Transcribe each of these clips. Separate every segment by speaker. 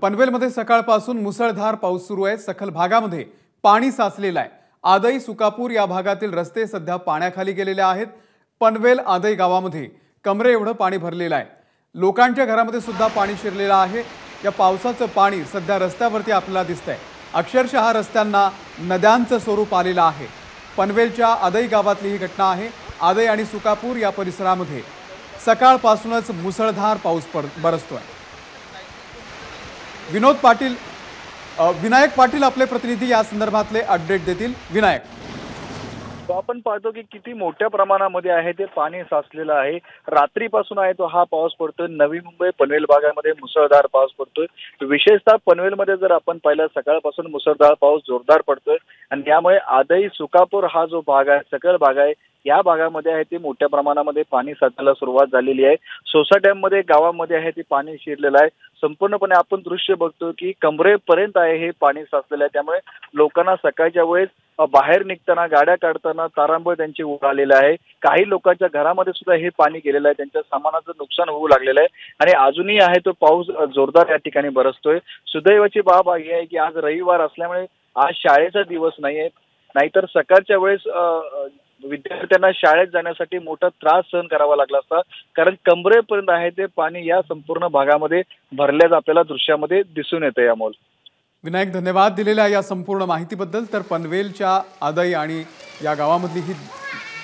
Speaker 1: पनवेलमध्ये सकाळपासून मुसळधार पाऊस सुरू आहे। सखल भागामध्ये पाणी साचलेलं आहे। आदई सुकापूर या भागातील रस्ते सध्या पाण्याखाली गेलेले आहेत। पनवेल आदई गावामध्ये कमरे एवढं पाणी भरलेलं आहे। लोकांच्या घरामध्ये सुद्धा पाणी शिरलेलं आहे। या पावसाचं पाणी सध्या रस्त्यावरती आपल्याला दिसतंय। अक्षरशः रस्त्यांना नद्यांचं स्वरूप आलेलं आहे। पनवेलच्या आदई गावातली ही घटना आहे। आदई आणि सुकापूर या परिसरामध्ये सकाळपासूनच मुसळधार पाऊस बरसतोय। विनायक पाटील आपले प्रतिनिधी या संदर्भातले अपडेट देतील। विनायक,
Speaker 2: आपण पाहतो की किती मोठ्या प्रमाणामध्ये आहे ते पाणी साचलेलं आहे। रात्रीपासून आहे तो हा पाऊस पडतोय। नवी मुंबई पनवेल भागामध्ये मुसळधार पाऊस पडतोय। विशेषतः पनवेलमध्ये जर आपण पाहिलं सकाळपासून मुसळधार पाऊस जोरदार पडतोय आणि यामुळे आदई सुकापूर हा जो भाग आहे, सकल भाग आहे, या भागामध्ये आहे ते मोठ्या प्रमाणामध्ये पाणी साचायला सुरुवात झालेली आहे। सोसायट्यांमध्ये गावामध्ये आहे ते पाणी शिरलेलं आहे। संपूर्णपणे आपण दृश्य बघतो की कमरेपर्यंत आहे हे पाणी साचलेलं आहे। त्यामुळे लोकांना सकाळच्या वेळेस बाहेर निघताना, गाड्या काढताना तारांबळ त्यांची उडालेलं आहे। काही लोकांच्या घरामध्ये सुद्धा हे पाणी गेलेलं आहे। त्यांच्या सामानाचं नुकसान होऊ लागलेलं आहे आणि अजूनही आहे तो पाऊस जोरदार या ठिकाणी बरसतोय। सुदैवाची बाब ही आहे की आज रविवार असल्यामुळे आज शाळेचा दिवस नाहीये, नाहीतर सकाळच्या वेळेस विद्यार्थ्यांना शाळेत जाण्यासाठी मोठा त्रास सहन करावा लागला असता, कारण कमरेपर्यंत आहे ते पाणी या संपूर्ण भागामध्ये भरल्याचं आपल्याला दृश्यामध्ये दिसून येतंय। अमोल,
Speaker 1: विनायक, धन्यवाद दिलेल्या या संपूर्ण माहितीबद्दल। तर पनवेलच्या आदई आणि या गावामधली ही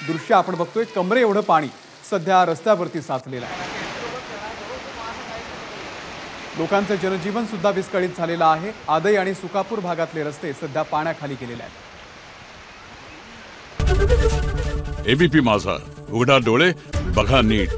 Speaker 1: दृश्य आपण बघतोय। कमरे एवढं पाणी सध्या रस्त्यावरती साचलेलं आहे। लोकांचं जनजीवन सुद्धा विस्कळीत झालेलं आहे। आदई आणि सुकापूर भागातले रस्ते सध्या पाण्याखाली गेलेले आहेत।
Speaker 3: एबीपी माझा, उघडा डोळे बघा नीट।